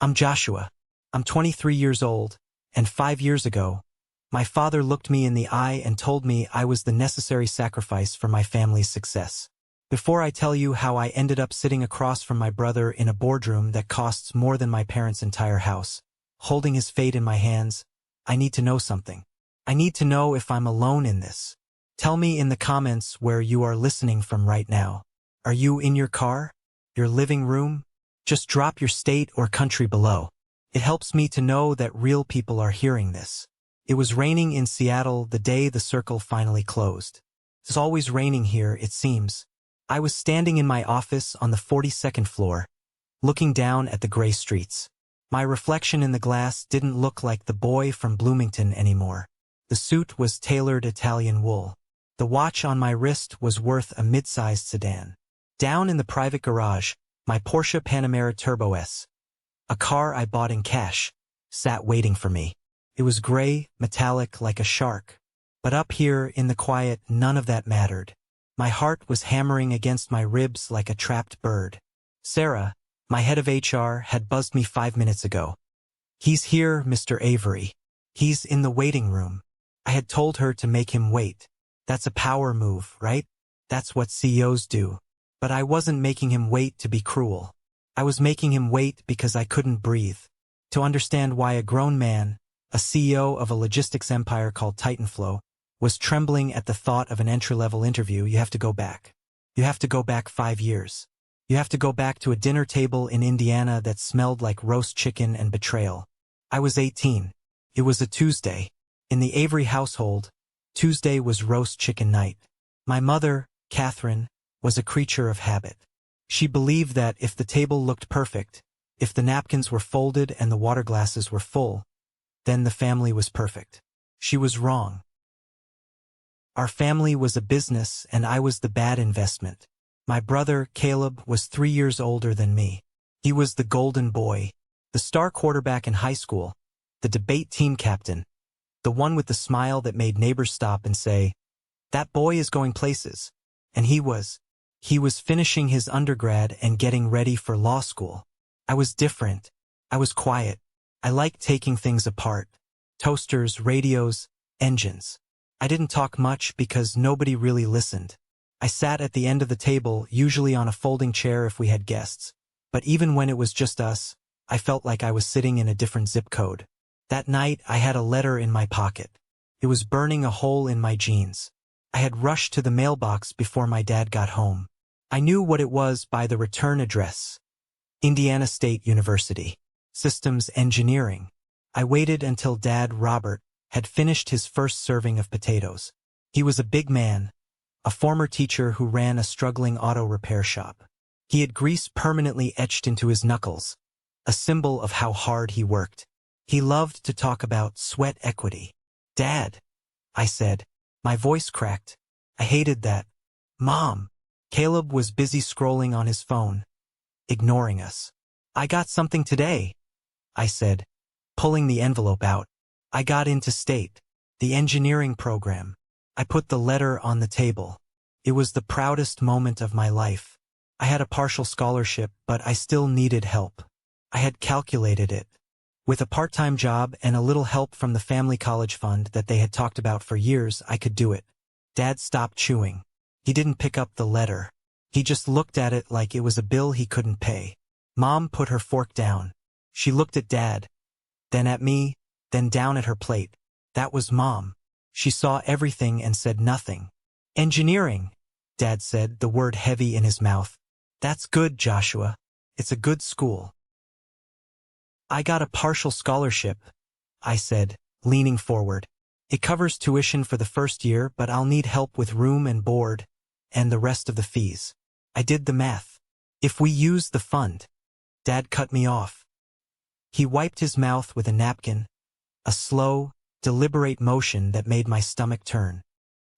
I'm Joshua. I'm 23 years old, and 5 years ago, my father looked me in the eye and told me I was the necessary sacrifice for my family's success. Before I tell you how I ended up sitting across from my brother in a boardroom that costs more than my parents' entire house, holding his fate in my hands, I need to know something. I need to know if I'm alone in this. Tell me in the comments where you are listening from right now. Are you in your car? Your living room? Just drop your state or country below. It helps me to know that real people are hearing this. It was raining in Seattle the day the circle finally closed. It's always raining here, it seems. I was standing in my office on the 42nd floor, looking down at the gray streets. My reflection in the glass didn't look like the boy from Bloomington anymore. The suit was tailored Italian wool. The watch on my wrist was worth a mid-sized sedan. Down in the private garage, my Porsche Panamera Turbo S, a car I bought in cash, sat waiting for me. It was gray, metallic like a shark. But up here in the quiet, none of that mattered. My heart was hammering against my ribs like a trapped bird. Sarah, my head of HR, had buzzed me 5 minutes ago. "He's here, Mr. Avery. He's in the waiting room." I had told her to make him wait. That's a power move, right? That's what CEOs do. But I wasn't making him wait to be cruel. I was making him wait because I couldn't breathe. To understand why a grown man, a CEO of a logistics empire called Titanflow, was trembling at the thought of an entry-level interview, you have to go back. You have to go back 5 years. You have to go back to a dinner table in Indiana that smelled like roast chicken and betrayal. I was 18. It was a Tuesday. In the Avery household, Tuesday was roast chicken night. My mother, Catherine, was a creature of habit. She believed that if the table looked perfect, if the napkins were folded and the water glasses were full, then the family was perfect. She was wrong. Our family was a business and I was the bad investment. My brother, Caleb, was 3 years older than me. He was the golden boy, the star quarterback in high school, the debate team captain, the one with the smile that made neighbors stop and say, "That boy is going places." And he was finishing his undergrad and getting ready for law school. I was different. I was quiet. I liked taking things apart. Toasters, radios, engines. I didn't talk much because nobody really listened. I sat at the end of the table, usually on a folding chair if we had guests. But even when it was just us, I felt like I was sitting in a different zip code. That night, I had a letter in my pocket. It was burning a hole in my jeans. I had rushed to the mailbox before my dad got home. I knew what it was by the return address. Indiana State University. Systems Engineering. I waited until Dad, Robert, had finished his first serving of potatoes. He was a big man, a former teacher who ran a struggling auto repair shop. He had grease permanently etched into his knuckles, a symbol of how hard he worked. He loved to talk about sweat equity. "Dad," I said. My voice cracked. I hated that. "Mom." Caleb was busy scrolling on his phone, ignoring us. "I got something today," I said, pulling the envelope out. "I got into state, the engineering program." I put the letter on the table. It was the proudest moment of my life. I had a partial scholarship, but I still needed help. I had calculated it. With a part-time job and a little help from the family college fund that they had talked about for years, I could do it. Dad stopped chewing. He didn't pick up the letter. He just looked at it like it was a bill he couldn't pay. Mom put her fork down. She looked at Dad, then at me, then down at her plate. That was Mom. She saw everything and said nothing. "Engineering," Dad said, the word heavy in his mouth. "That's good, Joshua. It's a good school." "I got a partial scholarship," I said, leaning forward. "It covers tuition for the first year, but I'll need help with room and board, and the rest of the fees." I did the math. "If we use the fund." Dad cut me off. He wiped his mouth with a napkin, a slow, deliberate motion that made my stomach turn.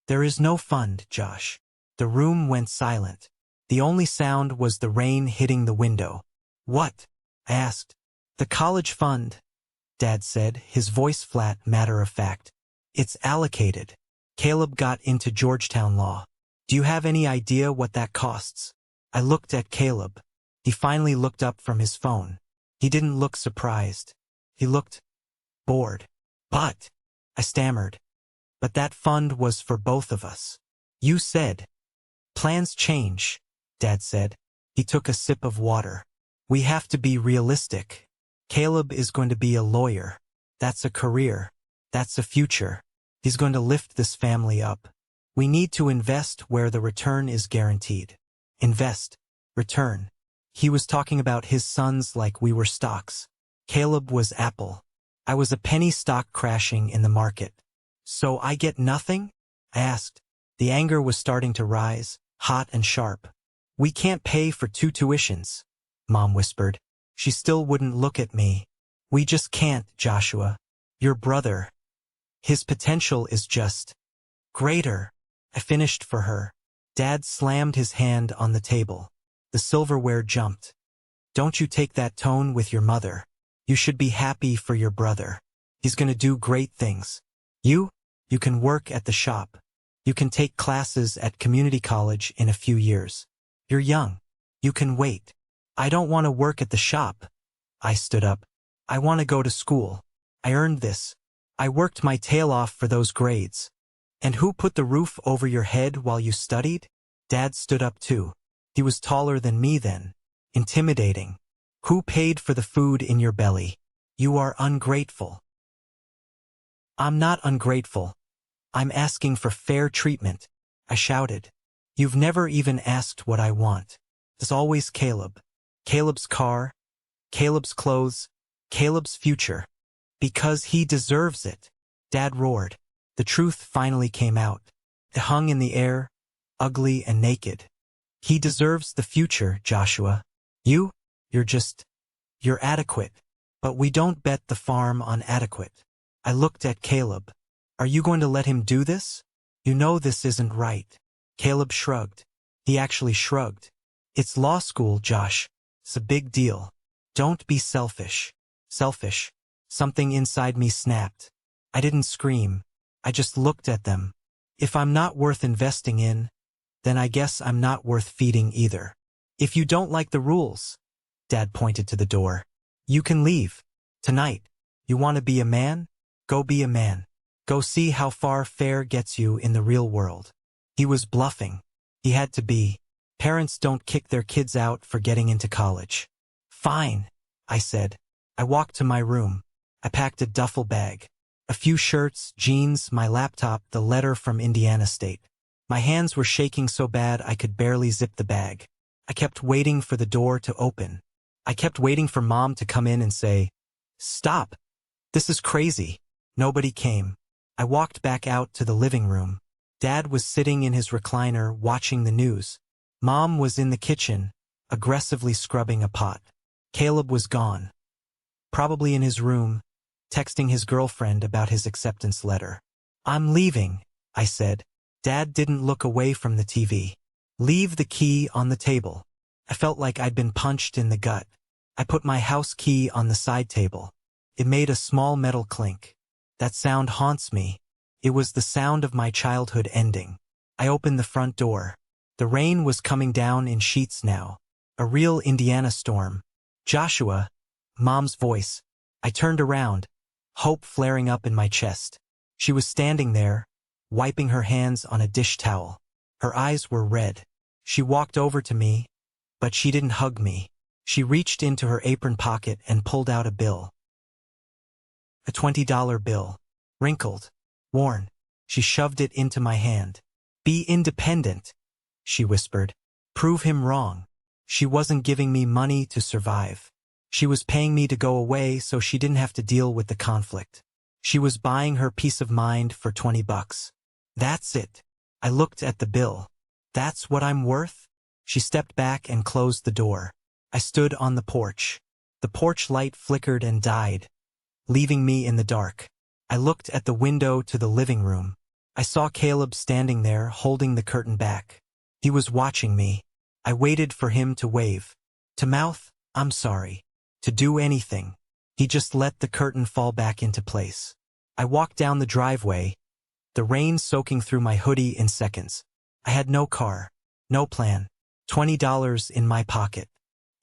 "There is no fund, Josh." The room went silent. The only sound was the rain hitting the window. "What?" I asked. "The college fund," Dad said, his voice flat, matter-of-fact. "It's allocated. Caleb got into Georgetown Law. Do you have any idea what that costs?" I looked at Caleb. He finally looked up from his phone. He didn't look surprised. He looked bored. But, I stammered. But that fund was for both of us. You said. Plans change, Dad said. He took a sip of water. We have to be realistic. Caleb is going to be a lawyer. That's a career. That's a future. He's going to lift this family up. We need to invest where the return is guaranteed. Invest. Return. He was talking about his sons like we were stocks. Caleb was Apple. I was a penny stock crashing in the market. So I get nothing? I asked. The anger was starting to rise, hot and sharp. We can't pay for 2 tuitions, Mom whispered. She still wouldn't look at me. We just can't, Joshua. Your brother. His potential is just greater. I finished for her. Dad slammed his hand on the table. The silverware jumped. Don't you take that tone with your mother. You should be happy for your brother. He's going to do great things. You can work at the shop. You can take classes at community college in a few years. You're young. You can wait. I don't want to work at the shop. I stood up. I want to go to school. I earned this. I worked my tail off for those grades. And who put the roof over your head while you studied? Dad stood up too. He was taller than me then. Intimidating. Who paid for the food in your belly? You are ungrateful. I'm not ungrateful. I'm asking for fair treatment, I shouted. You've never even asked what I want. There's always Caleb. Caleb's car, Caleb's clothes, Caleb's future. Because he deserves it. Dad roared. The truth finally came out. It hung in the air, ugly and naked. He deserves the future, Joshua. You're adequate. But we don't bet the farm on adequate. I looked at Caleb. Are you going to let him do this? You know this isn't right. Caleb shrugged. He actually shrugged. It's law school, Josh. It's a big deal. Don't be selfish. Selfish. Something inside me snapped. I didn't scream. I just looked at them. If I'm not worth investing in, then I guess I'm not worth feeding either. If you don't like the rules, Dad pointed to the door, you can leave. Tonight. You want to be a man? Go be a man. Go see how far fair gets you in the real world. He was bluffing. He had to be. Parents don't kick their kids out for getting into college. Fine, I said. I walked to my room. I packed a duffel bag. A few shirts, jeans, my laptop, the letter from Indiana State. My hands were shaking so bad I could barely zip the bag. I kept waiting for the door to open. I kept waiting for Mom to come in and say, "Stop. This is crazy." Nobody came. I walked back out to the living room. Dad was sitting in his recliner watching the news. Mom was in the kitchen, aggressively scrubbing a pot. Caleb was gone. Probably in his room, texting his girlfriend about his acceptance letter. I'm leaving, I said. Dad didn't look away from the TV. Leave the key on the table. I felt like I'd been punched in the gut. I put my house key on the side table. It made a small metal clink. That sound haunts me. It was the sound of my childhood ending. I opened the front door. The rain was coming down in sheets now. A real Indiana storm. Joshua, Mom's voice. I turned around, hope flaring up in my chest. She was standing there, wiping her hands on a dish towel. Her eyes were red. She walked over to me, but she didn't hug me. She reached into her apron pocket and pulled out a bill. A $20 bill. Wrinkled. Worn. She shoved it into my hand. Be independent, she whispered. Prove him wrong. She wasn't giving me money to survive. She was paying me to go away so she didn't have to deal with the conflict. She was buying her peace of mind for $20. That's it. I looked at the bill. That's what I'm worth? She stepped back and closed the door. I stood on the porch. The porch light flickered and died, leaving me in the dark. I looked at the window to the living room. I saw Caleb standing there, holding the curtain back. He was watching me. I waited for him to wave. To mouth, "I'm sorry." To do anything. He just let the curtain fall back into place. I walked down the driveway, the rain soaking through my hoodie in seconds. I had no car, no plan, $20 in my pocket.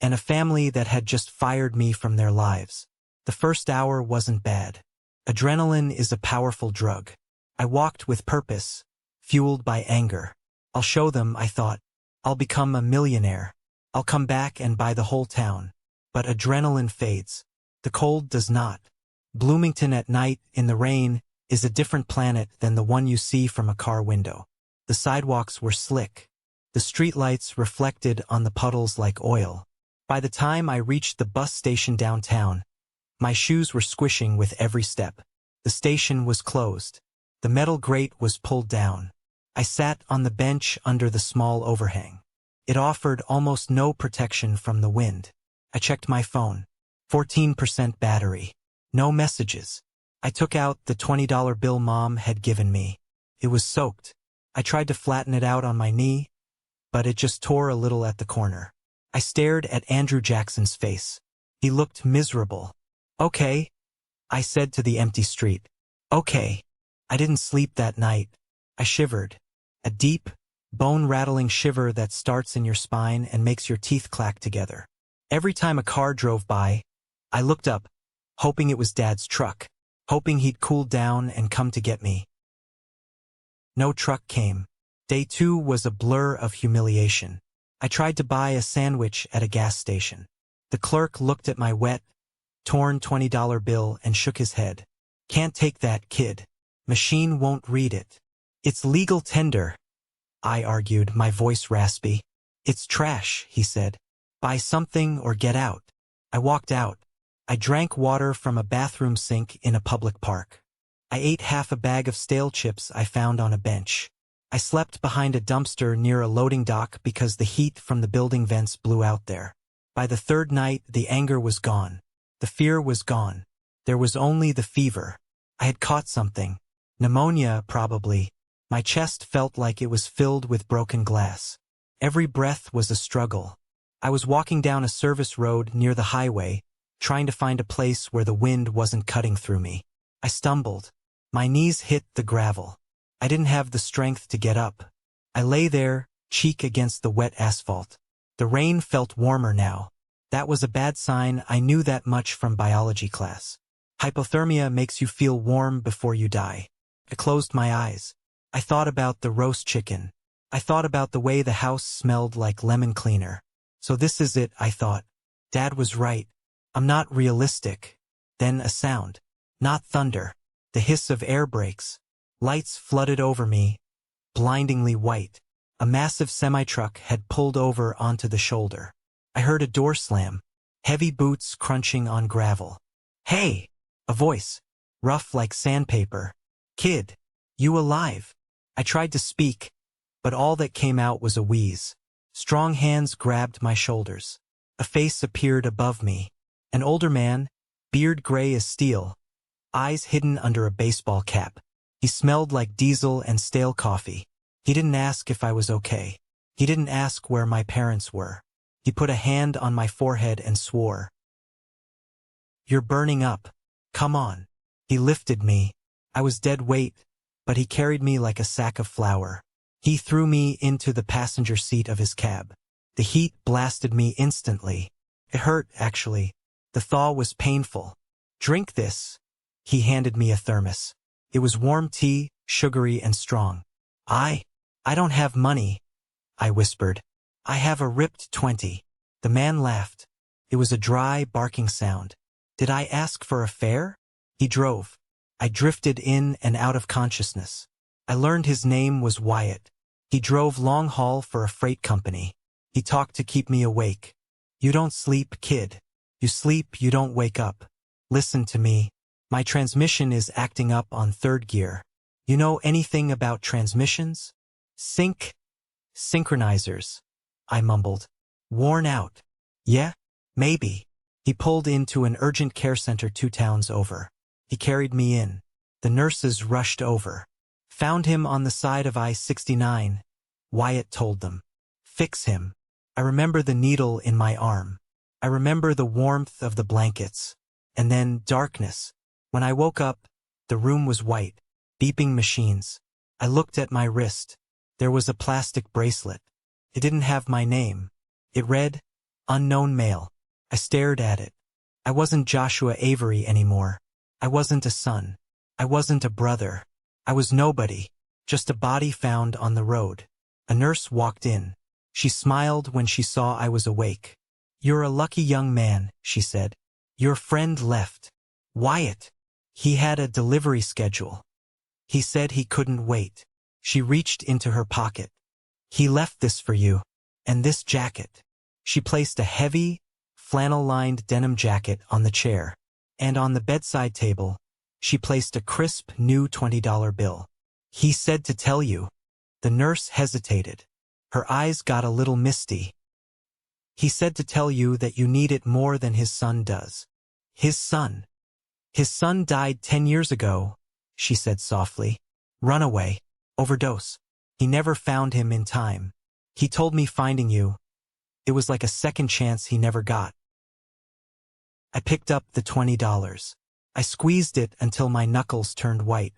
and a family that had just fired me from their lives. The first hour wasn't bad. Adrenaline is a powerful drug. I walked with purpose, fueled by anger. I'll show them, I thought. I'll become a millionaire. I'll come back and buy the whole town. But adrenaline fades. The cold does not. Bloomington at night, in the rain, is a different planet than the one you see from a car window. The sidewalks were slick. The streetlights reflected on the puddles like oil. By the time I reached the bus station downtown, my shoes were squishing with every step. The station was closed. The metal grate was pulled down. I sat on the bench under the small overhang. It offered almost no protection from the wind. I checked my phone. 14% battery. No messages. I took out the $20 bill Mom had given me. It was soaked. I tried to flatten it out on my knee, but it just tore a little at the corner. I stared at Andrew Jackson's face. He looked miserable. Okay, I said to the empty street. Okay. I didn't sleep that night. I shivered. A deep, bone-rattling shiver that starts in your spine and makes your teeth clack together. Every time a car drove by, I looked up, hoping it was Dad's truck, hoping he'd cool down and come to get me. No truck came. Day 2 was a blur of humiliation. I tried to buy a sandwich at a gas station. The clerk looked at my wet, torn $20 bill and shook his head. Can't take that, kid. Machine won't read it. It's legal tender, I argued, my voice raspy. It's trash, he said. Buy something or get out. I walked out. I drank water from a bathroom sink in a public park. I ate half a bag of stale chips I found on a bench. I slept behind a dumpster near a loading dock because the heat from the building vents blew out there. By the third night, the anger was gone. The fear was gone. There was only the fever. I had caught something. Pneumonia, probably. My chest felt like it was filled with broken glass. Every breath was a struggle. I was walking down a service road near the highway, trying to find a place where the wind wasn't cutting through me. I stumbled. My knees hit the gravel. I didn't have the strength to get up. I lay there, cheek against the wet asphalt. The rain felt warmer now. That was a bad sign. I knew that much from biology class. Hypothermia makes you feel warm before you die. I closed my eyes. I thought about the roast chicken. I thought about the way the house smelled like lemon cleaner. So this is it, I thought. Dad was right. I'm not realistic. Then a sound. Not thunder. The hiss of air brakes. Lights flooded over me, blindingly white. A massive semi-truck had pulled over onto the shoulder. I heard a door slam. Heavy boots crunching on gravel. Hey! A voice. Rough like sandpaper. Kid. You alive? I tried to speak, but all that came out was a wheeze. Strong hands grabbed my shoulders. A face appeared above me. An older man, beard gray as steel, eyes hidden under a baseball cap. He smelled like diesel and stale coffee. He didn't ask if I was okay. He didn't ask where my parents were. He put a hand on my forehead and swore. You're burning up. Come on. He lifted me. I was dead weight, but he carried me like a sack of flour. He threw me into the passenger seat of his cab. The heat blasted me instantly. It hurt, actually. The thaw was painful. Drink this. He handed me a thermos. It was warm tea, sugary and strong. I don't have money, I whispered. I have a ripped 20. The man laughed. It was a dry, barking sound. Did I ask for a fare? He drove. I drifted in and out of consciousness. I learned his name was Wyatt. He drove long haul for a freight company. He talked to keep me awake. You don't sleep, kid. You sleep, you don't wake up. Listen to me. My transmission is acting up on third gear. You know anything about transmissions? Synchronizers, I mumbled. Worn out. Yeah, maybe. He pulled into an urgent care center 2 towns over. He carried me in. The nurses rushed over. Found him on the side of I-69, Wyatt told them. Fix him. I remember the needle in my arm. I remember the warmth of the blankets. And then darkness. When I woke up, the room was white. Beeping machines. I looked at my wrist. There was a plastic bracelet. It didn't have my name. It read, Unknown male. I stared at it. I wasn't Joshua Avery anymore. I wasn't a son. I wasn't a brother. I was nobody. Just a body found on the road. A nurse walked in. She smiled when she saw I was awake. "You're a lucky young man," she said. "Your friend left. Wyatt. He had a delivery schedule. He said he couldn't wait." She reached into her pocket. "He left this for you. And this jacket." She placed a heavy, flannel-lined denim jacket on the chair. And on the bedside table, she placed a crisp, new $20 bill. "He said to tell you." The nurse hesitated. Her eyes got a little misty. "He said to tell you that you need it more than his son does." "His son? His son died 10 years ago," she said softly. "Runaway. Overdose. He never found him in time. He told me finding you. It was like a second chance he never got." I picked up the $20. I squeezed it until my knuckles turned white.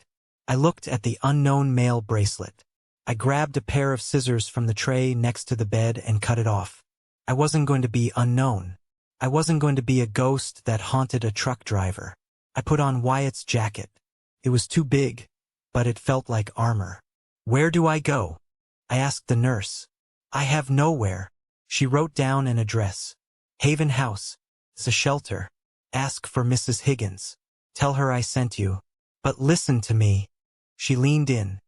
I looked at the unknown male bracelet. I grabbed a pair of scissors from the tray next to the bed and cut it off. I wasn't going to be unknown. I wasn't going to be a ghost that haunted a truck driver. I put on Wyatt's jacket. It was too big, but it felt like armor. "Where do I go?" I asked the nurse. "I have nowhere." She wrote down an address. "Haven House. It's a shelter. Ask for Mrs. Higgins. Tell her I sent you. But listen to me." She leaned in.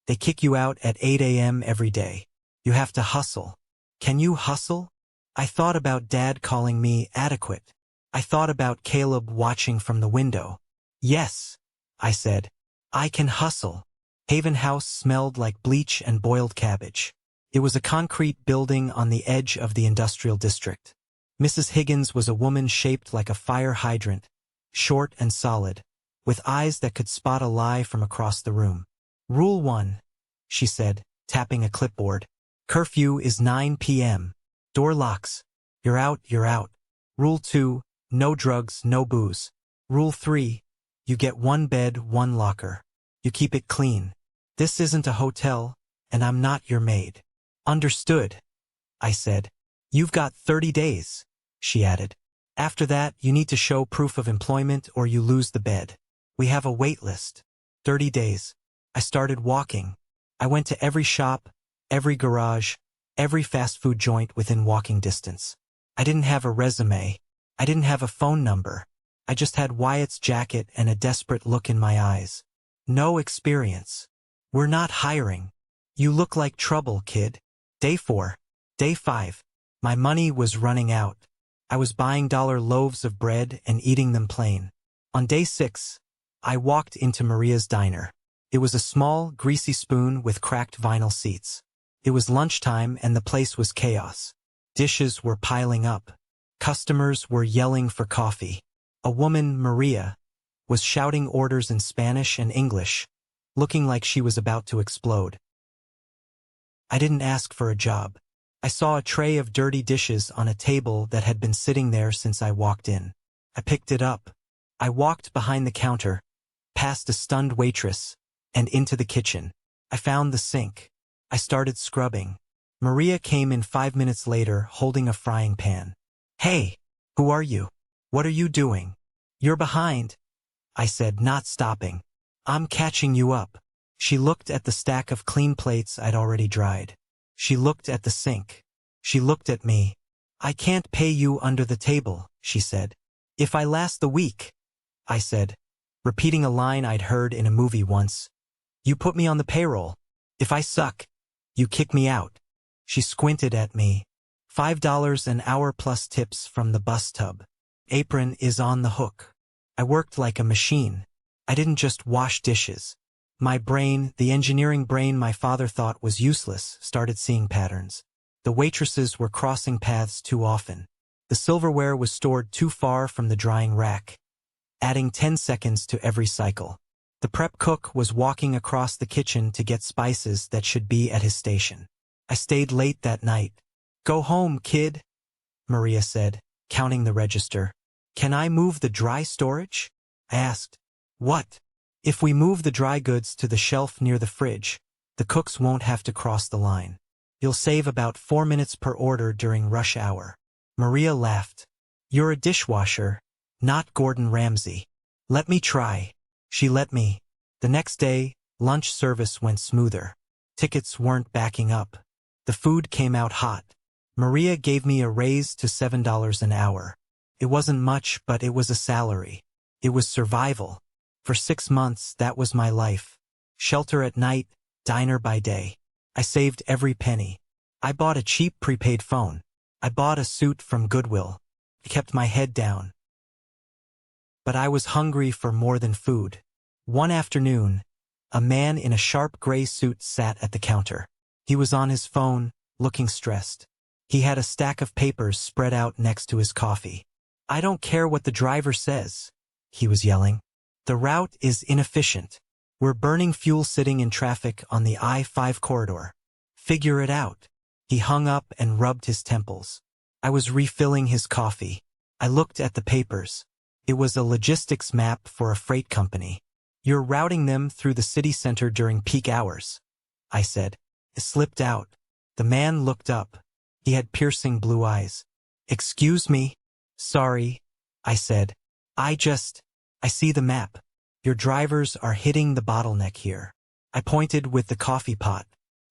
"They kick you out at 8 a.m. every day. You have to hustle. Can you hustle?" I thought about Dad calling me adequate. I thought about Caleb watching from the window. "Yes," I said. "I can hustle." Haven House smelled like bleach and boiled cabbage. It was a concrete building on the edge of the industrial district. Mrs. Higgins was a woman shaped like a fire hydrant, short and solid, with eyes that could spot a lie from across the room. "Rule 1, she said, tapping a clipboard. "Curfew is 9 p.m. Door locks. You're out, you're out. Rule 2, no drugs, no booze. Rule 3, you get one bed, one locker. You keep it clean. This isn't a hotel, and I'm not your maid." "Understood," I said. "You've got 30 days, she added. "After that, you need to show proof of employment or you lose the bed. We have a wait list." 30 days. I started walking. I went to every shop, every garage, every fast food joint within walking distance. I didn't have a resume. I didn't have a phone number. I just had Wyatt's jacket and a desperate look in my eyes. "No experience. We're not hiring. You look like trouble, kid." Day 4. Day 5. My money was running out. I was buying dollar loaves of bread and eating them plain. On day 6, I walked into Maria's diner. It was a small, greasy spoon with cracked vinyl seats. It was lunchtime and the place was chaos. Dishes were piling up. Customers were yelling for coffee. A woman, Maria, was shouting orders in Spanish and English, looking like she was about to explode. I didn't ask for a job. I saw a tray of dirty dishes on a table that had been sitting there since I walked in. I picked it up. I walked behind the counter, past a stunned waitress, and into the kitchen. I found the sink. I started scrubbing. Maria came in 5 minutes later holding a frying pan. "Hey, who are you? What are you doing?" "You're behind," I said, not stopping. "I'm catching you up." She looked at the stack of clean plates I'd already dried. She looked at the sink. She looked at me. "I can't pay you under the table," she said. "If I last the week," I said, repeating a line I'd heard in a movie once. "You put me on the payroll. If I suck, you kick me out." She squinted at me. $5 an hour plus tips from the bus tub. Apron is on the hook. I worked like a machine. I didn't just wash dishes. My brain, the engineering brain my father thought was useless, started seeing patterns. The waitresses were crossing paths too often. The silverware was stored too far from the drying rack, adding 10 seconds to every cycle. The prep cook was walking across the kitchen to get spices that should be at his station. I stayed late that night. "Go home, kid," Maria said, counting the register. "Can I move the dry storage?" I asked. "What?" "If we move the dry goods to the shelf near the fridge, the cooks won't have to cross the line. You'll save about 4 minutes per order during rush hour." Maria laughed. You're a dishwasher, not Gordon Ramsay. Let me try. She let me. The next day, lunch service went smoother. Tickets weren't backing up. The food came out hot. Maria gave me a raise to $7 an hour. It wasn't much, but it was a salary. It was survival. For 6 months, that was my life. Shelter at night, diner by day. I saved every penny. I bought a cheap prepaid phone. I bought a suit from Goodwill. I kept my head down. But I was hungry for more than food. One afternoon, a man in a sharp gray suit sat at the counter. He was on his phone, looking stressed. He had a stack of papers spread out next to his coffee. I don't care what the driver says, he was yelling. The route is inefficient. We're burning fuel sitting in traffic on the I-5 corridor. Figure it out. He hung up and rubbed his temples. I was refilling his coffee. I looked at the papers. It was a logistics map for a freight company. You're routing them through the city center during peak hours, I said. It slipped out. The man looked up. He had piercing blue eyes. Excuse me? Sorry, I said. I see the map. Your drivers are hitting the bottleneck here. I pointed with the coffee pot.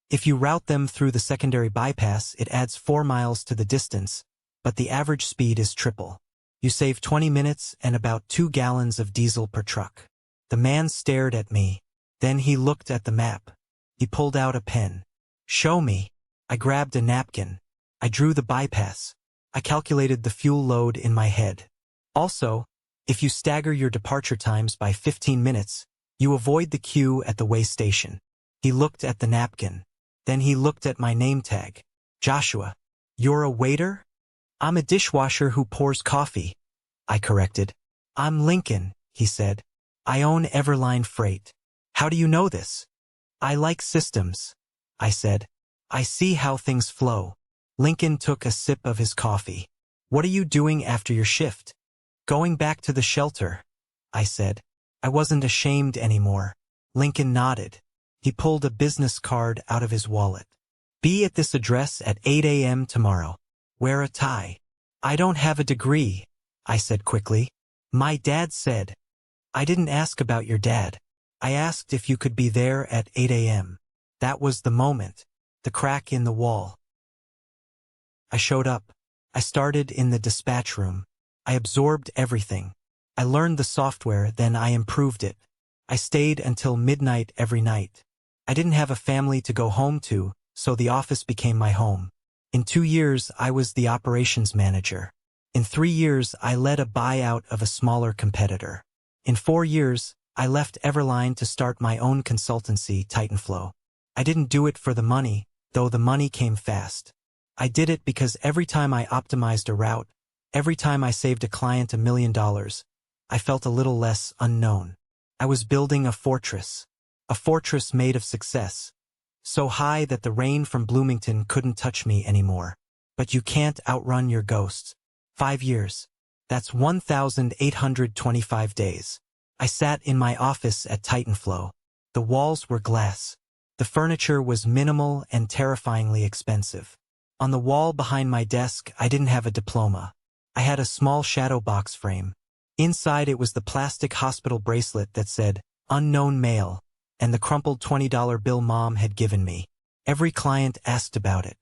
If you route them through the secondary bypass, it adds 4 miles to the distance, but the average speed is triple. You save 20 minutes and about 2 gallons of diesel per truck. The man stared at me. Then he looked at the map. He pulled out a pen. Show me. I grabbed a napkin. I drew the bypass. I calculated the fuel load in my head. Also, if you stagger your departure times by 15 minutes, you avoid the queue at the way station. He looked at the napkin. Then he looked at my name tag. Joshua. You're a waiter? I'm a dishwasher who pours coffee, I corrected. I'm Lincoln, he said. I own Everline Freight. How do you know this? I like systems, I said. I see how things flow. Lincoln took a sip of his coffee. What are you doing after your shift? Going back to the shelter, I said. I wasn't ashamed anymore. Lincoln nodded. He pulled a business card out of his wallet. Be at this address at 8 a.m. tomorrow. Wear a tie. I don't have a degree, I said quickly. My dad said. I didn't ask about your dad. I asked if you could be there at 8 a.m. That was the moment. The crack in the wall. I showed up. I started in the dispatch room. I absorbed everything. I learned the software, then I improved it. I stayed until midnight every night. I didn't have a family to go home to, so the office became my home. In 2 years, I was the operations manager. In 3 years, I led a buyout of a smaller competitor. In 4 years, I left Everline to start my own consultancy, Titanflow. I didn't do it for the money, though the money came fast. I did it because every time I optimized a route, every time I saved a client $1 million, I felt a little less unknown. I was building a fortress made of success. So high that the rain from Bloomington couldn't touch me anymore. But you can't outrun your ghosts. 5 years. That's 1,825 days. I sat in my office at Titanflow. The walls were glass. The furniture was minimal and terrifyingly expensive. On the wall behind my desk, I didn't have a diploma. I had a small shadow box frame. Inside it was the plastic hospital bracelet that said, Unknown Male, and the crumpled $20 bill Mom had given me. Every client asked about it.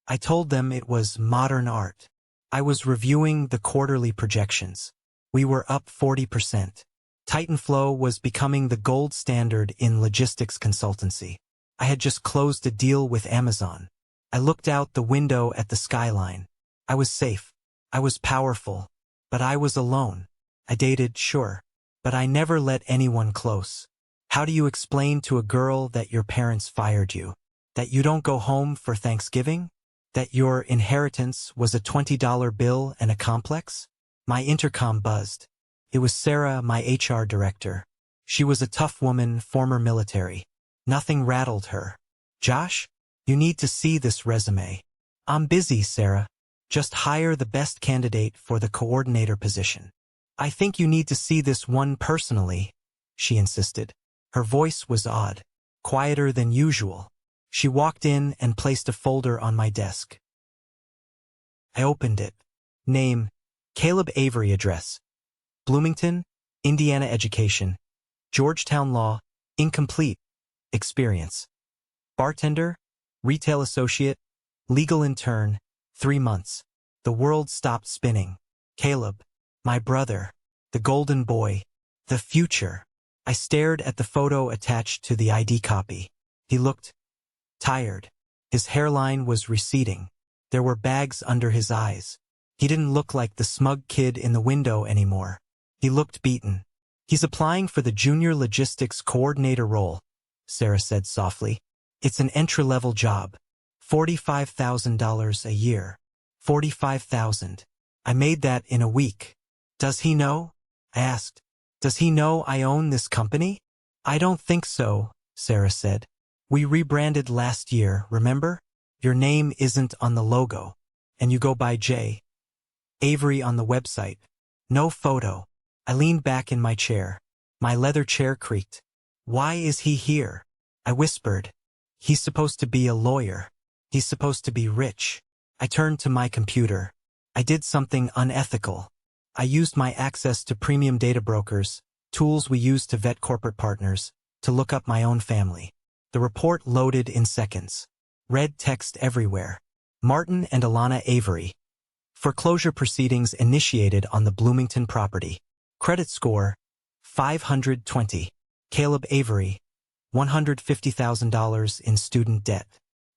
I told them it was modern art. I was reviewing the quarterly projections. We were up 40%. Titanflow was becoming the gold standard in logistics consultancy. I had just closed a deal with Amazon. I looked out the window at the skyline. I was safe. I was powerful. But I was alone. I dated, sure. But I never let anyone close. How do you explain to a girl that your parents fired you? That you don't go home for Thanksgiving? That your inheritance was a $20 bill and a complex? My intercom buzzed. It was Sarah, my HR director. She was a tough woman, former military. Nothing rattled her. Josh, you need to see this resume. I'm busy, Sarah. Just hire the best candidate for the coordinator position. I think you need to see this one personally, she insisted. Her voice was odd, quieter than usual. She walked in and placed a folder on my desk. I opened it. Name, Caleb Avery. Address, Bloomington, Indiana. Education, Georgetown. Law, incomplete. Experience, bartender, retail associate, legal intern, 3 months. The world stopped spinning. Caleb, my brother, the golden boy, the future. I stared at the photo attached to the ID copy. He looked tired. His hairline was receding. There were bags under his eyes. He didn't look like the smug kid in the window anymore. He looked beaten. He's applying for the junior logistics coordinator role, Sarah said softly. It's an entry-level job. $45,000 a year. $45,000. I made that in a week. Does he know? I asked. Does he know I own this company? I don't think so, Sarah said. We rebranded last year, remember? Your name isn't on the logo, and you go by J. Avery on the website. No photo. I leaned back in my chair. My leather chair creaked. Why is he here? I whispered. He's supposed to be a lawyer. He's supposed to be rich. I turned to my computer. I did something unethical. I used my access to premium data brokers, tools we use to vet corporate partners, to look up my own family. The report loaded in seconds. Red text everywhere. Martin and Alana Avery. Foreclosure proceedings initiated on the Bloomington property. Credit score, 520. Caleb Avery, $150,000 in student debt.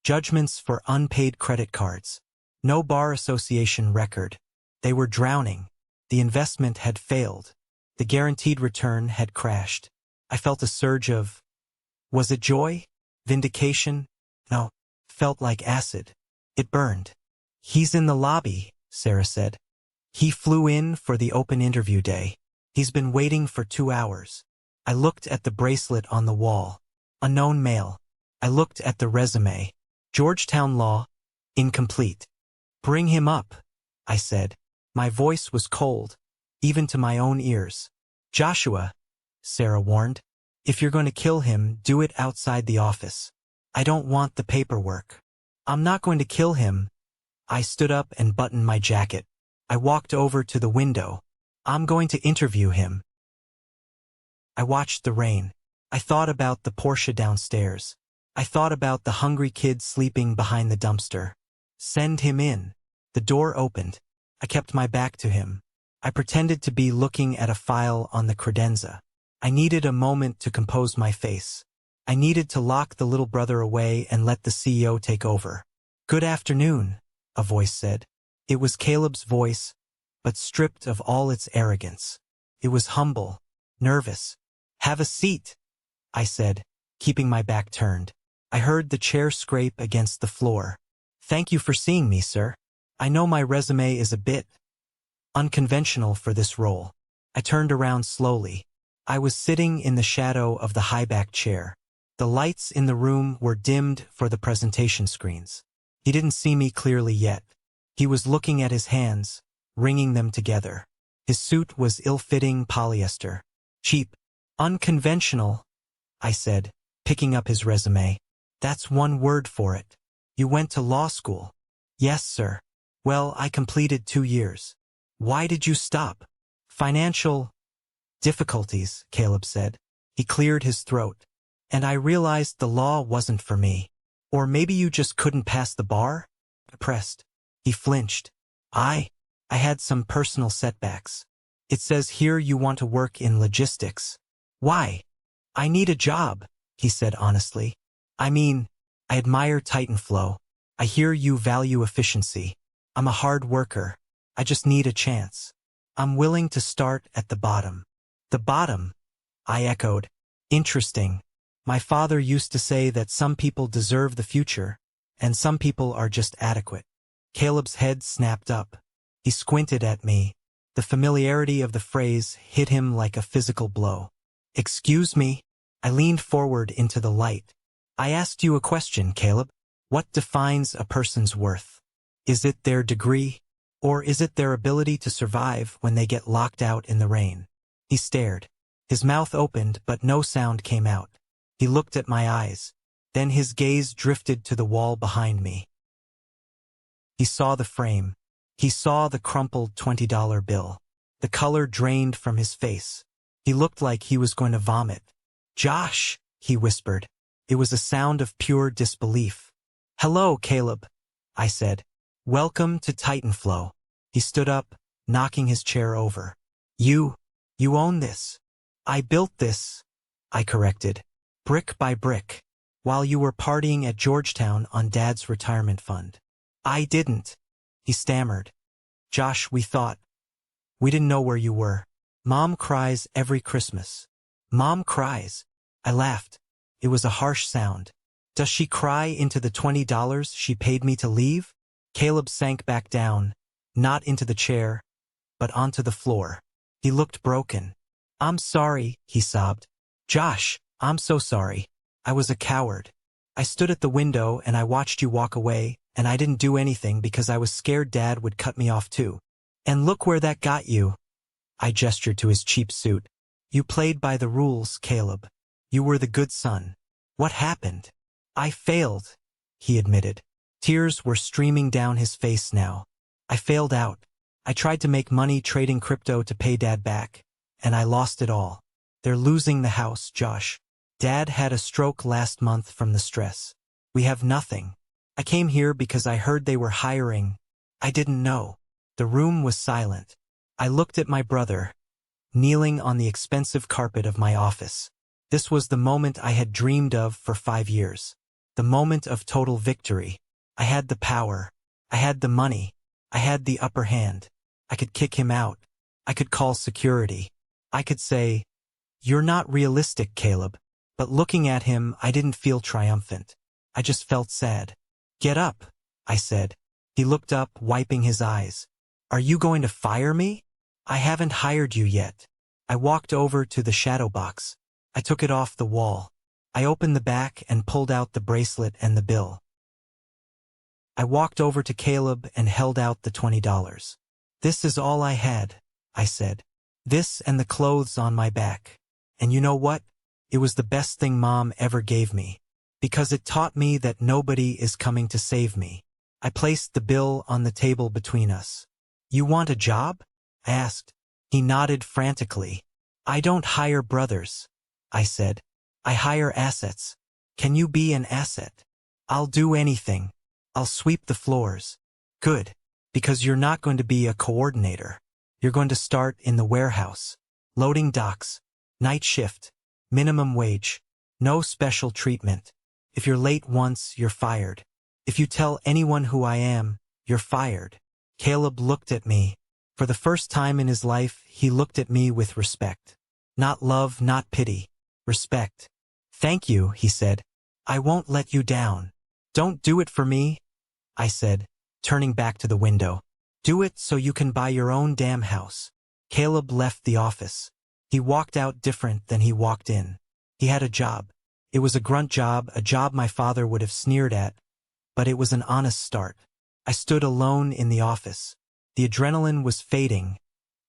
Judgments for unpaid credit cards. No bar association record. They were drowning. The investment had failed. The guaranteed return had crashed. I felt a surge of... Was it joy? Vindication? No. Felt like acid. It burned. He's in the lobby, Sarah said. He flew in for the open interview day. He's been waiting for 2 hours. I looked at the bracelet on the wall. Unknown male. I looked at the resume. Georgetown Law, incomplete. Bring him up, I said. My voice was cold, even to my own ears. Joshua, Sarah warned. If you're going to kill him, do it outside the office. I don't want the paperwork. I'm not going to kill him. I stood up and buttoned my jacket. I walked over to the window. I'm going to interview him. I watched the rain. I thought about the Porsche downstairs. I thought about the hungry kid sleeping behind the dumpster. Send him in. The door opened. I kept my back to him. I pretended to be looking at a file on the credenza. I needed a moment to compose my face. I needed to lock the little brother away and let the CEO take over. Good afternoon, a voice said. It was Caleb's voice, but stripped of all its arrogance. It was humble, nervous. Have a seat, I said, keeping my back turned. I heard the chair scrape against the floor. Thank you for seeing me, sir. I know my resume is a bit unconventional for this role. I turned around slowly. I was sitting in the shadow of the high-back chair. The lights in the room were dimmed for the presentation screens. He didn't see me clearly yet. He was looking at his hands, wringing them together. His suit was ill-fitting polyester. Cheap. Unconventional, I said, picking up his resume. That's one word for it. You went to law school. Yes, sir. Well, I completed 2 years. Why did you stop? Financial difficulties, Caleb said. He cleared his throat. And I realized the law wasn't for me. Or maybe you just couldn't pass the bar? I pressed. He flinched. I had some personal setbacks. It says here you want to work in logistics. Why? I need a job, he said honestly. I mean, I admire Titanflow. I hear you value efficiency. I'm a hard worker. I just need a chance. I'm willing to start at the bottom. The bottom? I echoed. Interesting. My father used to say that some people deserve the future, and some people are just adequate. Caleb's head snapped up. He squinted at me. The familiarity of the phrase hit him like a physical blow. Excuse me? I leaned forward into the light. I asked you a question, Caleb. What defines a person's worth? Is it their degree? Or is it their ability to survive when they get locked out in the rain? He stared. His mouth opened, but no sound came out. He looked at my eyes. Then his gaze drifted to the wall behind me. He saw the frame. He saw the crumpled $20 bill. The color drained from his face. He looked like he was going to vomit. "Josh," he whispered. It was a sound of pure disbelief. "Hello, Caleb," I said. "Welcome to Titanflow." He stood up, knocking his chair over. You own this." "I built this," I corrected. "Brick by brick. While you were partying at Georgetown on Dad's retirement fund." "I didn't," he stammered. "Josh, we didn't know where you were. Mom cries every Christmas." "Mom cries?" I laughed. It was a harsh sound. "Does she cry into the $20 she paid me to leave?" Caleb sank back down, not into the chair, but onto the floor. He looked broken. "I'm sorry," he sobbed. "Josh, I'm so sorry. I was a coward. I stood at the window and I watched you walk away, and I didn't do anything because I was scared Dad would cut me off too. And look where that got you." I gestured to his cheap suit. "You played by the rules, Caleb. You were the good son." "What happened?" "I failed," he admitted. Tears were streaming down his face now. "I failed out. I tried to make money trading crypto to pay Dad back, and I lost it all. They're losing the house, Josh. Dad had a stroke last month from the stress. We have nothing. I came here because I heard they were hiring. I didn't know." The room was silent. I looked at my brother, kneeling on the expensive carpet of my office. This was the moment I had dreamed of for 5 years. The moment of total victory. I had the power. I had the money. I had the upper hand. I could kick him out. I could call security. I could say, "You're not realistic, Caleb." But looking at him, I didn't feel triumphant. I just felt sad. "Get up," I said. He looked up, wiping his eyes. "Are you going to fire me?" "I haven't hired you yet." I walked over to the shadow box. I took it off the wall. I opened the back and pulled out the bracelet and the bill. I walked over to Caleb and held out the $20. "This is all I had," I said. "This and the clothes on my back. And you know what? It was the best thing Mom ever gave me. Because it taught me that nobody is coming to save me." I placed the bill on the table between us. "You want a job?" I asked. He nodded frantically. "I don't hire brothers," I said. "I hire assets. Can you be an asset?" "I'll do anything. I'll sweep the floors." "Good. Because you're not going to be a coordinator. You're going to start in the warehouse. Loading docks. Night shift. Minimum wage. No special treatment. If you're late once, you're fired. If you tell anyone who I am, you're fired." Caleb looked at me. For the first time in his life, he looked at me with respect. Not love, not pity. Respect. "Thank you," he said. "I won't let you down." "Don't do it for me," I said, turning back to the window. "Do it so you can buy your own damn house." Caleb left the office. He walked out different than he walked in. He had a job. It was a grunt job, a job my father would have sneered at, but it was an honest start. I stood alone in the office. The adrenaline was fading,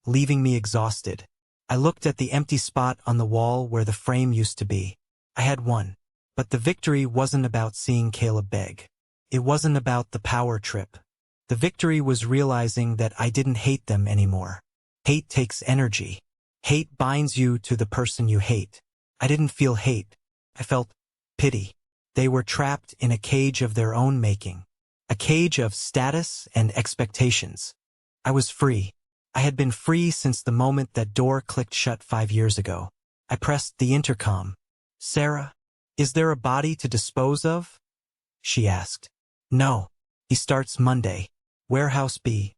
leaving me exhausted. I looked at the empty spot on the wall where the frame used to be. I had won. But the victory wasn't about seeing Caleb beg. It wasn't about the power trip. The victory was realizing that I didn't hate them anymore. Hate takes energy. Hate binds you to the person you hate. I didn't feel hate. I felt pity. They were trapped in a cage of their own making. A cage of status and expectations. I was free. I had been free since the moment that door clicked shut 5 years ago. I pressed the intercom. "Sarah, is there a body to dispose of?" she asked. "No. He starts Monday. Warehouse B.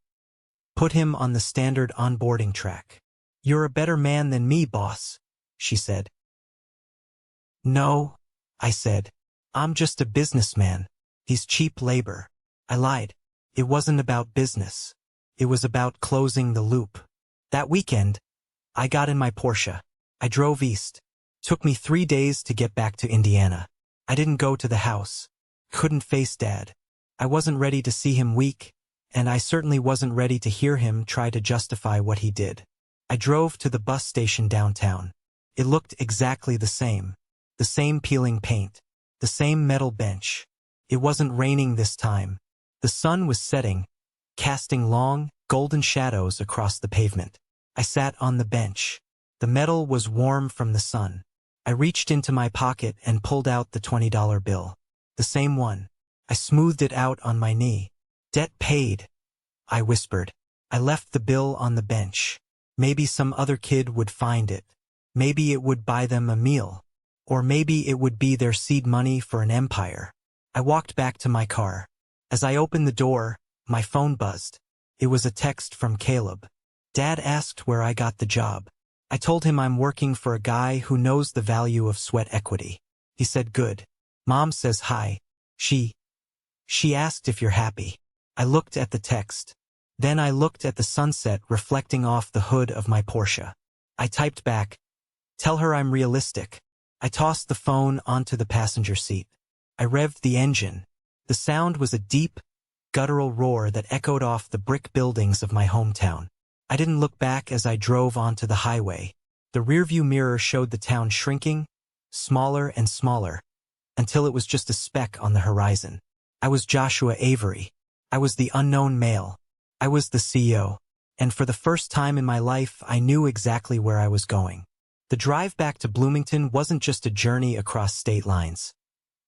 Put him on the standard onboarding track." "You're a better man than me, boss," she said. "No," I said. "I'm just a businessman. He's cheap labor." I lied. It wasn't about business. It was about closing the loop. That weekend, I got in my Porsche. I drove east. Took me 3 days to get back to Indiana. I didn't go to the house. Couldn't face Dad. I wasn't ready to see him weak, and I certainly wasn't ready to hear him try to justify what he did. I drove to the bus station downtown. It looked exactly the same. The same peeling paint. The same metal bench. It wasn't raining this time. The sun was setting, casting long, golden shadows across the pavement. I sat on the bench. The metal was warm from the sun. I reached into my pocket and pulled out the $20 bill. The same one. I smoothed it out on my knee. "Debt paid," I whispered. I left the bill on the bench. Maybe some other kid would find it. Maybe it would buy them a meal. Or maybe it would be their seed money for an empire. I walked back to my car. As I opened the door, my phone buzzed. It was a text from Caleb. Dad asked where I got the job. I told him I'm working for a guy who knows the value of sweat equity. He said, "Good. Mom says hi. She asked if you're happy." I looked at the text. Then I looked at the sunset reflecting off the hood of my Porsche. I typed back, "Tell her I'm realistic." I tossed the phone onto the passenger seat. I revved the engine. The sound was a deep, guttural roar that echoed off the brick buildings of my hometown. I didn't look back as I drove onto the highway. The rearview mirror showed the town shrinking, smaller and smaller, until it was just a speck on the horizon. I was Joshua Avery. I was the unknown male. I was the CEO. And for the first time in my life, I knew exactly where I was going. The drive back to Bloomington wasn't just a journey across state lines.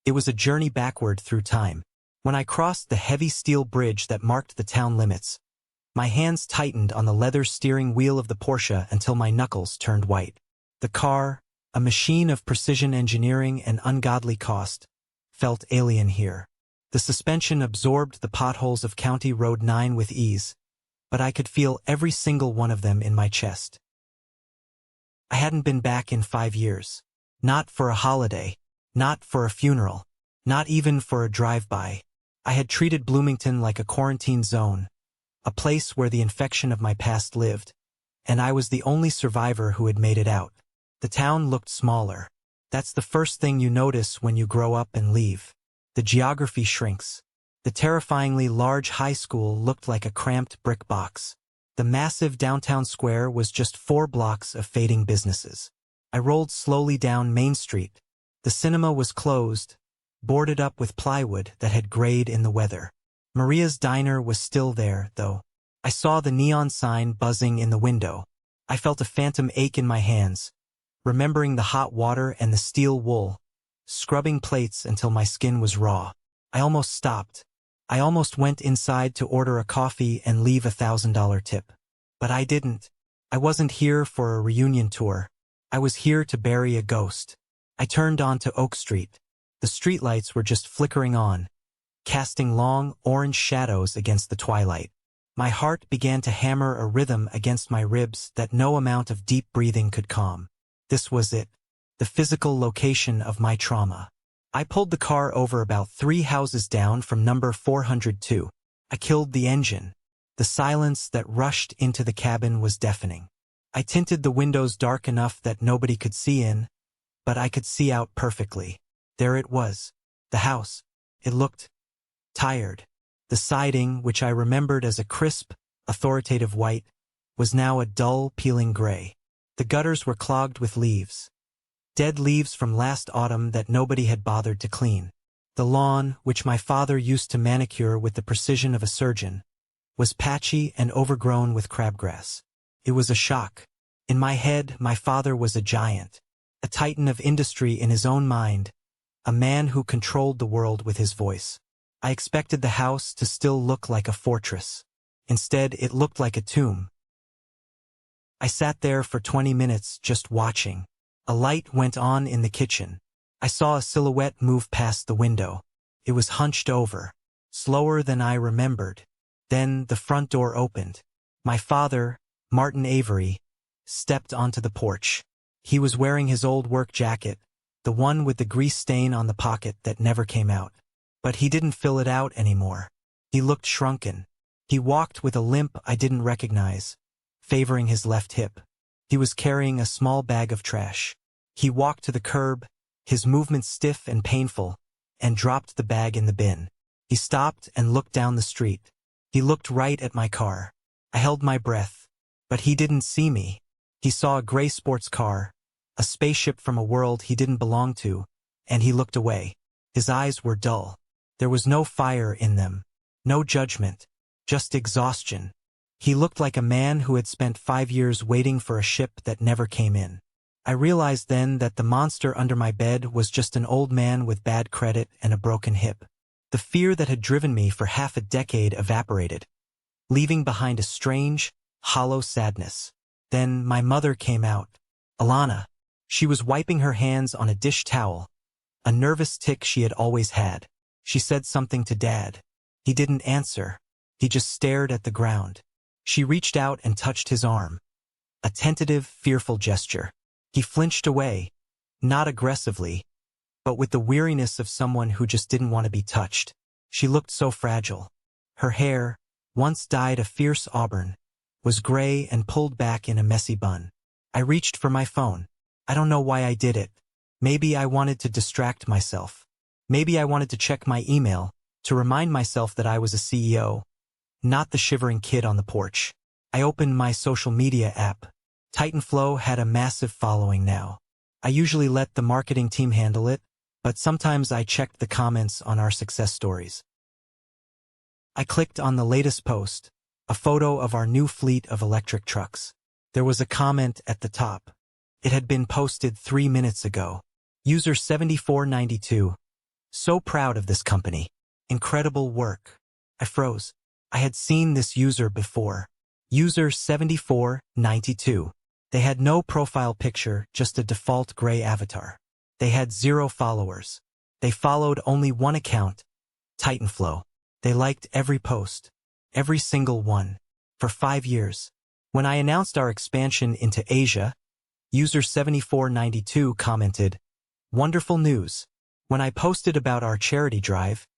It was a journey backward through time. When I crossed the heavy steel bridge that marked the town limits, my hands tightened on the leather steering wheel of the Porsche until my knuckles turned white. The car, a machine of precision engineering and ungodly cost, felt alien here. The suspension absorbed the potholes of County Road 9 with ease, but I could feel every single one of them in my chest. I hadn't been back in 5 years. Not for a holiday, not for a funeral, not even for a drive-by. I had treated Bloomington like a quarantine zone, a place where the infection of my past lived, and I was the only survivor who had made it out. The town looked smaller. That's the first thing you notice when you grow up and leave. The geography shrinks. The terrifyingly large high school looked like a cramped brick box. The massive downtown square was just 4 blocks of fading businesses. I rolled slowly down Main Street. The cinema was closed, boarded up with plywood that had grayed in the weather. Maria's diner was still there, though. I saw the neon sign buzzing in the window. I felt a phantom ache in my hands, remembering the hot water and the steel wool, scrubbing plates until my skin was raw. I almost stopped. I almost went inside to order a coffee and leave a $1,000 tip. But I didn't. I wasn't here for a reunion tour. I was here to bury a ghost. I turned onto Oak Street. The streetlights were just flickering on, casting long, orange shadows against the twilight. My heart began to hammer a rhythm against my ribs that no amount of deep breathing could calm. This was it, the physical location of my trauma. I pulled the car over about 3 houses down from number 402. I killed the engine. The silence that rushed into the cabin was deafening. I tinted the windows dark enough that nobody could see in, but I could see out perfectly. There it was, the house. It looked tired. The siding, which I remembered as a crisp, authoritative white, was now a dull, peeling gray. The gutters were clogged with leaves. Dead leaves from last autumn that nobody had bothered to clean. The lawn, which my father used to manicure with the precision of a surgeon, was patchy and overgrown with crabgrass. It was a shock. In my head, my father was a giant, a titan of industry in his own mind, a man who controlled the world with his voice. I expected the house to still look like a fortress. Instead, it looked like a tomb. I sat there for 20 minutes just watching. A light went on in the kitchen. I saw a silhouette move past the window. It was hunched over, slower than I remembered. Then the front door opened. My father, Martin Avery, stepped onto the porch. He was wearing his old work jacket, the one with the grease stain on the pocket that never came out. But he didn't fill it out anymore. He looked shrunken. He walked with a limp I didn't recognize, favoring his left hip. He was carrying a small bag of trash. He walked to the curb, his movements stiff and painful, and dropped the bag in the bin. He stopped and looked down the street. He looked right at my car. I held my breath, but he didn't see me. He saw a gray sports car, a spaceship from a world he didn't belong to, and he looked away. His eyes were dull. There was no fire in them, no judgment, just exhaustion. He looked like a man who had spent 5 years waiting for a ship that never came in. I realized then that the monster under my bed was just an old man with bad credit and a broken hip. The fear that had driven me for half a decade evaporated, leaving behind a strange, hollow sadness. Then my mother came out. Alana. She was wiping her hands on a dish towel, a nervous tic she had always had. She said something to Dad. He didn't answer. He just stared at the ground. She reached out and touched his arm. A tentative, fearful gesture. He flinched away, not aggressively, but with the weariness of someone who just didn't want to be touched. She looked so fragile. Her hair, once dyed a fierce auburn, was gray and pulled back in a messy bun. I reached for my phone. I don't know why I did it. Maybe I wanted to distract myself. Maybe I wanted to check my email, to remind myself that I was a CEO, not the shivering kid on the porch. I opened my social media app. Titanflow had a massive following now. I usually let the marketing team handle it, but sometimes I checked the comments on our success stories. I clicked on the latest post, a photo of our new fleet of electric trucks. There was a comment at the top. It had been posted 3 minutes ago. User 7492. So proud of this company. Incredible work. I froze. I had seen this user before. User 7492. They had no profile picture, just a default gray avatar. They had 0 followers. They followed only one account, Titanflow. They liked every post, every single one, for 5 years. When I announced our expansion into Asia, user 7492 commented, "Wonderful news." When I posted about our charity drive,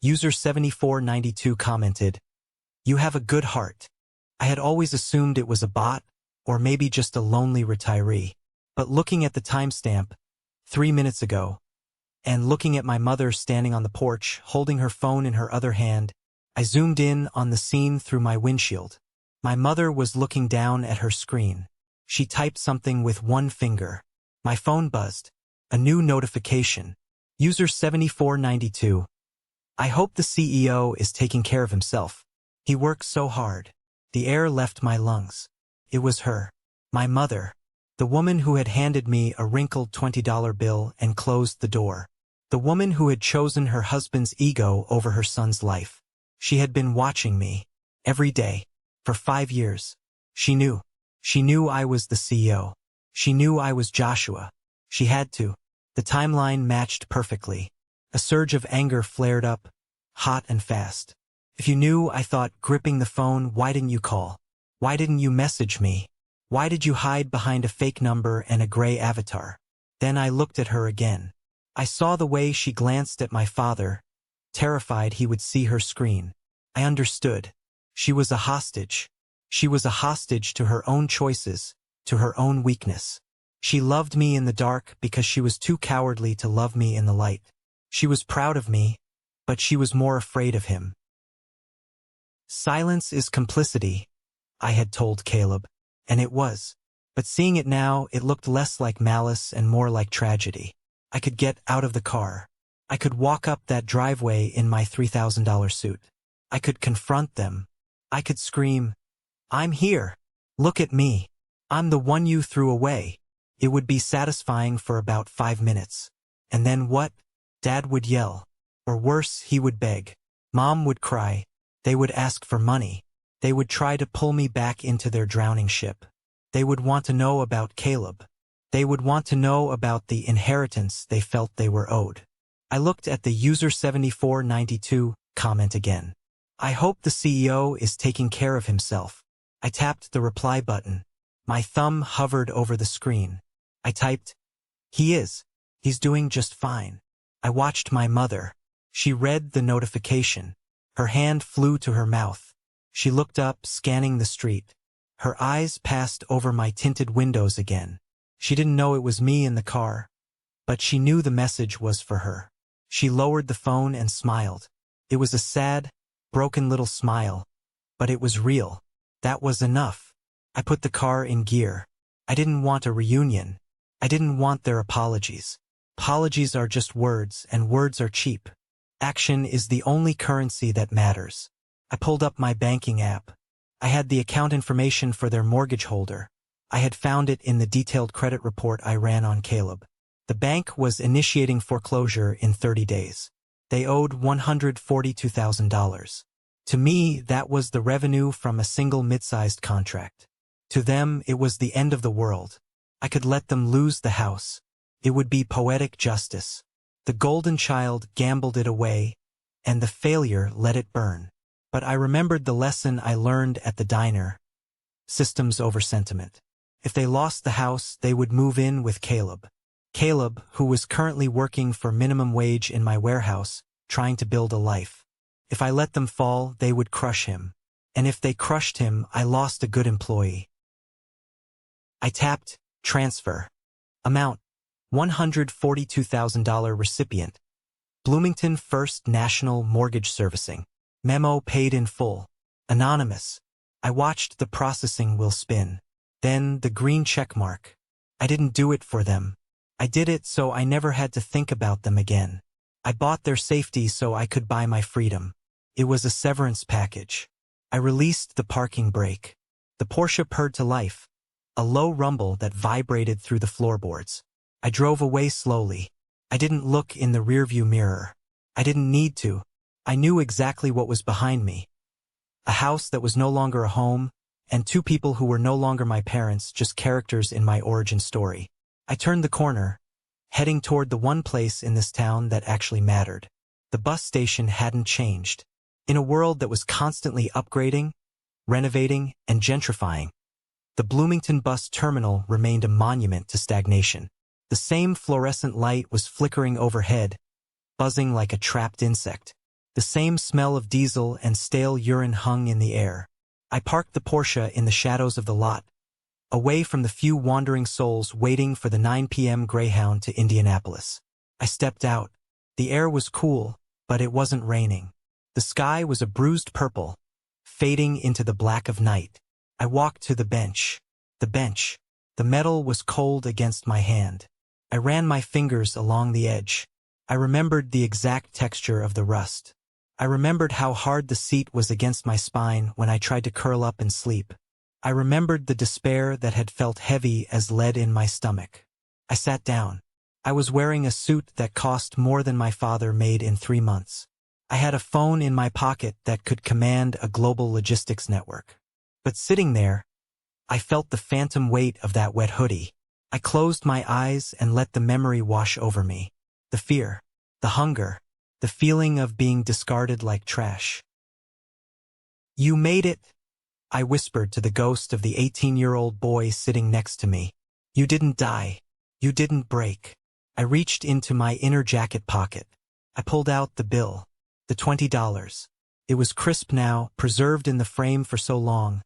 user 7492 commented, "You have a good heart." I had always assumed it was a bot, or maybe just a lonely retiree. But looking at the timestamp, 3 minutes ago, and looking at my mother standing on the porch, holding her phone in her other hand, I zoomed in on the scene through my windshield. My mother was looking down at her screen. She typed something with one finger. My phone buzzed. A new notification. User 7492. I hope the CEO is taking care of himself. He works so hard. The air left my lungs. It was her. My mother. The woman who had handed me a wrinkled $20 bill and closed the door. The woman who had chosen her husband's ego over her son's life. She had been watching me. Every day. For 5 years. She knew. She knew I was the CEO. She knew I was Joshua. She had to. The timeline matched perfectly. A surge of anger flared up, hot and fast. If you knew, I thought, gripping the phone, why didn't you call? Why didn't you message me? Why did you hide behind a fake number and a gray avatar? Then I looked at her again. I saw the way she glanced at my father, terrified he would see her screen. I understood. She was a hostage. She was a hostage to her own choices, to her own weakness. She loved me in the dark because she was too cowardly to love me in the light. She was proud of me, but she was more afraid of him. Silence is complicity, I had told Caleb, and it was. But seeing it now, it looked less like malice and more like tragedy. I could get out of the car. I could walk up that driveway in my $3,000 suit. I could confront them. I could scream, "I'm here. Look at me. I'm the one you threw away." It would be satisfying for about 5 minutes. And then what? Dad would yell. Or worse, he would beg. Mom would cry. They would ask for money. They would try to pull me back into their drowning ship. They would want to know about Caleb. They would want to know about the inheritance they felt they were owed. I looked at the user 7492 comment again. I hope the CEO is taking care of himself. I tapped the reply button. My thumb hovered over the screen. I typed, "He is. He's doing just fine." I watched my mother. She read the notification. Her hand flew to her mouth. She looked up, scanning the street. Her eyes passed over my tinted windows again. She didn't know it was me in the car, but she knew the message was for her. She lowered the phone and smiled. It was a sad, broken little smile, but it was real. That was enough. I put the car in gear. I didn't want a reunion. I didn't want their apologies. Apologies are just words, and words are cheap. Action is the only currency that matters. I pulled up my banking app. I had the account information for their mortgage holder. I had found it in the detailed credit report I ran on Caleb. The bank was initiating foreclosure in 30 days. They owed $142,000. To me, that was the revenue from a single mid-sized contract. To them, it was the end of the world. I could let them lose the house. It would be poetic justice. The golden child gambled it away, and the failure let it burn. But I remembered the lesson I learned at the diner. Systems over sentiment. If they lost the house, they would move in with Caleb. Caleb, who was currently working for minimum wage in my warehouse, trying to build a life. If I let them fall, they would crush him. And if they crushed him, I lost a good employee. I tapped transfer. Amount, $142,000 recipient. Bloomington First National Mortgage Servicing. Memo paid in full. Anonymous. I watched the processing wheel spin. Then the green check mark. I didn't do it for them. I did it so I never had to think about them again. I bought their safety so I could buy my freedom. It was a severance package. I released the parking brake. The Porsche purred to life. A low rumble that vibrated through the floorboards. I drove away slowly. I didn't look in the rearview mirror. I didn't need to. I knew exactly what was behind me. A house that was no longer a home, and two people who were no longer my parents, just characters in my origin story. I turned the corner, heading toward the one place in this town that actually mattered. The bus station hadn't changed. In a world that was constantly upgrading, renovating, and gentrifying, the Bloomington bus terminal remained a monument to stagnation. The same fluorescent light was flickering overhead, buzzing like a trapped insect. The same smell of diesel and stale urine hung in the air. I parked the Porsche in the shadows of the lot, away from the few wandering souls waiting for the 9 p.m. Greyhound to Indianapolis. I stepped out. The air was cool, but it wasn't raining. The sky was a bruised purple, fading into the black of night. I walked to the bench. The bench. The metal was cold against my hand. I ran my fingers along the edge. I remembered the exact texture of the rust. I remembered how hard the seat was against my spine when I tried to curl up and sleep. I remembered the despair that had felt heavy as lead in my stomach. I sat down. I was wearing a suit that cost more than my father made in 3 months. I had a phone in my pocket that could command a global logistics network. But sitting there, I felt the phantom weight of that wet hoodie. I closed my eyes and let the memory wash over me. The fear, the hunger, the feeling of being discarded like trash. "You made it," I whispered to the ghost of the 18-year-old boy sitting next to me. "You didn't die. You didn't break." I reached into my inner jacket pocket. I pulled out the bill. The $20. It was crisp now, preserved in the frame for so long,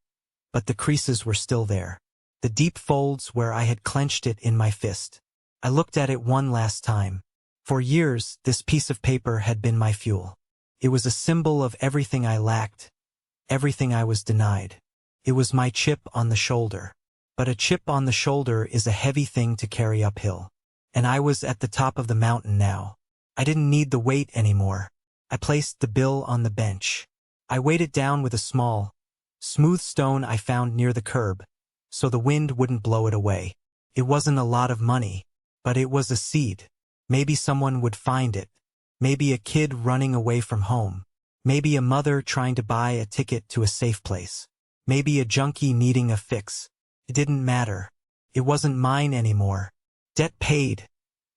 but the creases were still there. The deep folds where I had clenched it in my fist. I looked at it one last time. For years, this piece of paper had been my fuel. It was a symbol of everything I lacked, everything I was denied. It was my chip on the shoulder. But a chip on the shoulder is a heavy thing to carry uphill. And I was at the top of the mountain now. I didn't need the weight anymore. I placed the bill on the bench. I weighed it down with a small, smooth stone I found near the curb, so the wind wouldn't blow it away. It wasn't a lot of money, but it was a seed. Maybe someone would find it. Maybe a kid running away from home. Maybe a mother trying to buy a ticket to a safe place. Maybe a junkie needing a fix. It didn't matter. It wasn't mine anymore. "Debt paid,"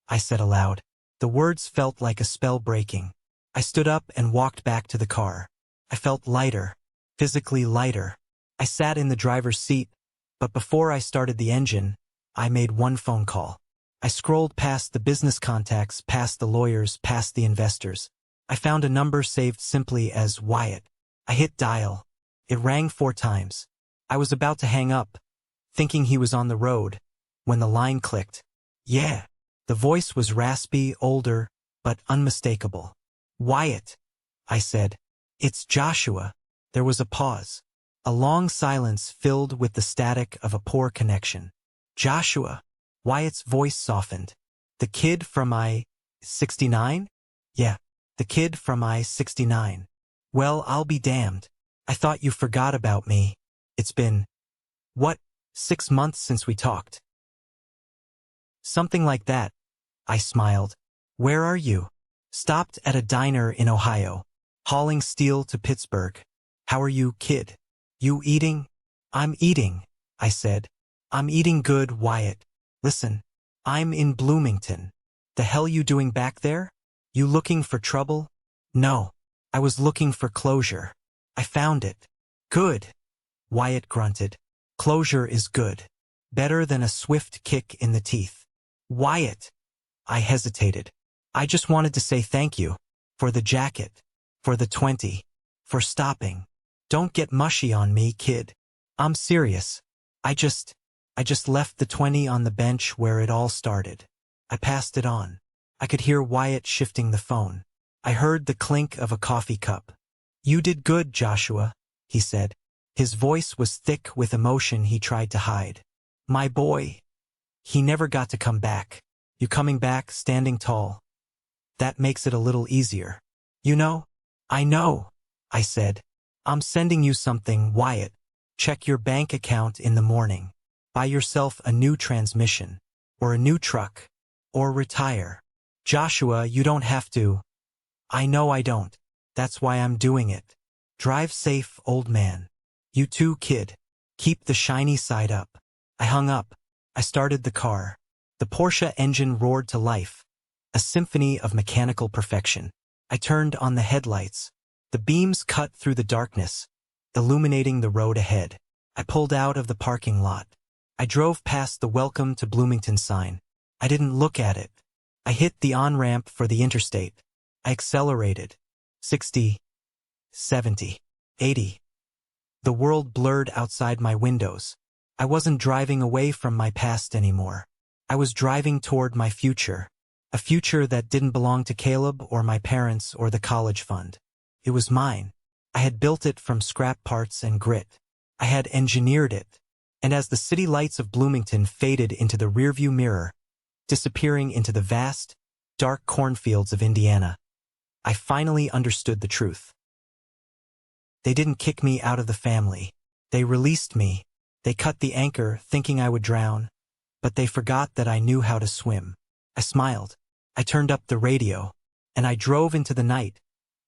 I said aloud. The words felt like a spell breaking. I stood up and walked back to the car. I felt lighter, physically lighter. I sat in the driver's seat, but before I started the engine, I made one phone call. I scrolled past the business contacts, past the lawyers, past the investors. I found a number saved simply as Wyatt. I hit dial. It rang 4 times. I was about to hang up, thinking he was on the road, when the line clicked. "Yeah." The voice was raspy, older, but unmistakable. "Wyatt," I said. "It's Joshua." There was a pause. A long silence filled with the static of a poor connection. "Joshua." Wyatt's voice softened. "The kid from I-69? Yeah, the kid from I-69. Well, I'll be damned. I thought you forgot about me. It's been, what, 6 months since we talked? Something like that. I smiled. Where are you? Stopped at a diner in Ohio. Hauling steel to Pittsburgh. How are you, kid? You eating? I'm eating, I said. I'm eating good, Wyatt. Listen, I'm in Bloomington. The hell you doing back there? You looking for trouble? No. I was looking for closure. I found it. Good. Wyatt grunted. Closure is good. Better than a swift kick in the teeth. Wyatt. I hesitated. I just wanted to say thank you. For the jacket. For the 20. For stopping. Don't get mushy on me, kid. I'm serious. I just left the 20 on the bench where it all started. I passed it on. I could hear Wyatt shifting the phone. I heard the clink of a coffee cup. You did good, Joshua, he said. His voice was thick with emotion he tried to hide. My boy. He never got to come back. You coming back, standing tall. That makes it a little easier. You know? I know, I said. I'm sending you something, Wyatt. Check your bank account in the morning. Buy yourself a new transmission. Or a new truck. Or retire. Joshua, you don't have to. I know I don't. That's why I'm doing it. Drive safe, old man. You too, kid. Keep the shiny side up. I hung up. I started the car. The Porsche engine roared to life. A symphony of mechanical perfection. I turned on the headlights. The beams cut through the darkness, illuminating the road ahead. I pulled out of the parking lot. I drove past the Welcome to Bloomington sign. I didn't look at it. I hit the on-ramp for the interstate. I accelerated. 60, 70, 80. The world blurred outside my windows. I wasn't driving away from my past anymore. I was driving toward my future. A future that didn't belong to Caleb or my parents or the college fund. It was mine. I had built it from scrap parts and grit. I had engineered it. And as the city lights of Bloomington faded into the rearview mirror, disappearing into the vast, dark cornfields of Indiana, I finally understood the truth. They didn't kick me out of the family. They released me. They cut the anchor, thinking I would drown. But they forgot that I knew how to swim. I smiled. I turned up the radio. And I drove into the night.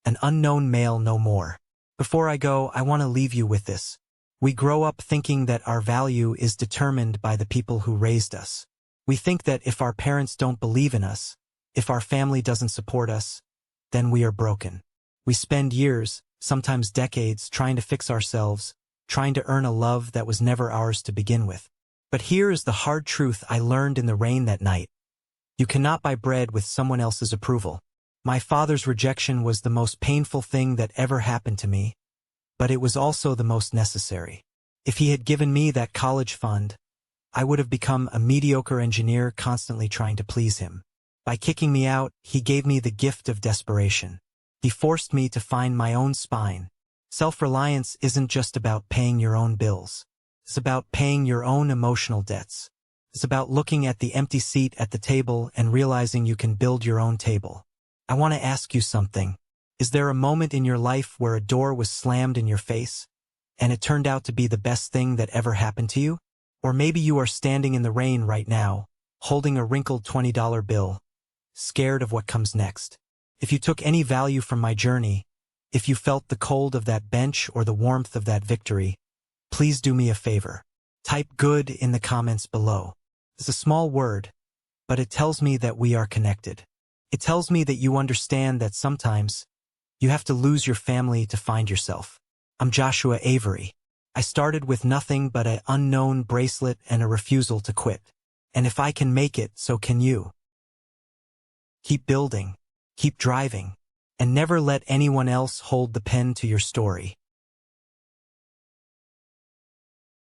An unknown male no more. Before I go, I want to leave you with this. We grow up thinking that our value is determined by the people who raised us. We think that if our parents don't believe in us, if our family doesn't support us, then we are broken. We spend years, sometimes decades, trying to fix ourselves, trying to earn a love that was never ours to begin with. But here is the hard truth I learned in the rain that night. You cannot buy bread with someone else's approval. My father's rejection was the most painful thing that ever happened to me, but it was also the most necessary. If he had given me that college fund, I would have become a mediocre engineer constantly trying to please him. By kicking me out, he gave me the gift of desperation. He forced me to find my own spine. Self-reliance isn't just about paying your own bills. It's about paying your own emotional debts. It's about looking at the empty seat at the table and realizing you can build your own table. I want to ask you something. Is there a moment in your life where a door was slammed in your face, and it turned out to be the best thing that ever happened to you? Or maybe you are standing in the rain right now, holding a wrinkled $20 bill, scared of what comes next. If you took any value from my journey, if you felt the cold of that bench or the warmth of that victory, please do me a favor. Type good in the comments below. It's a small word, but it tells me that we are connected. It tells me that you understand that sometimes you have to lose your family to find yourself. I'm Joshua Avery. I started with nothing but an unknown bracelet and a refusal to quit. And if I can make it, so can you. Keep building, keep driving, and never let anyone else hold the pen to your story.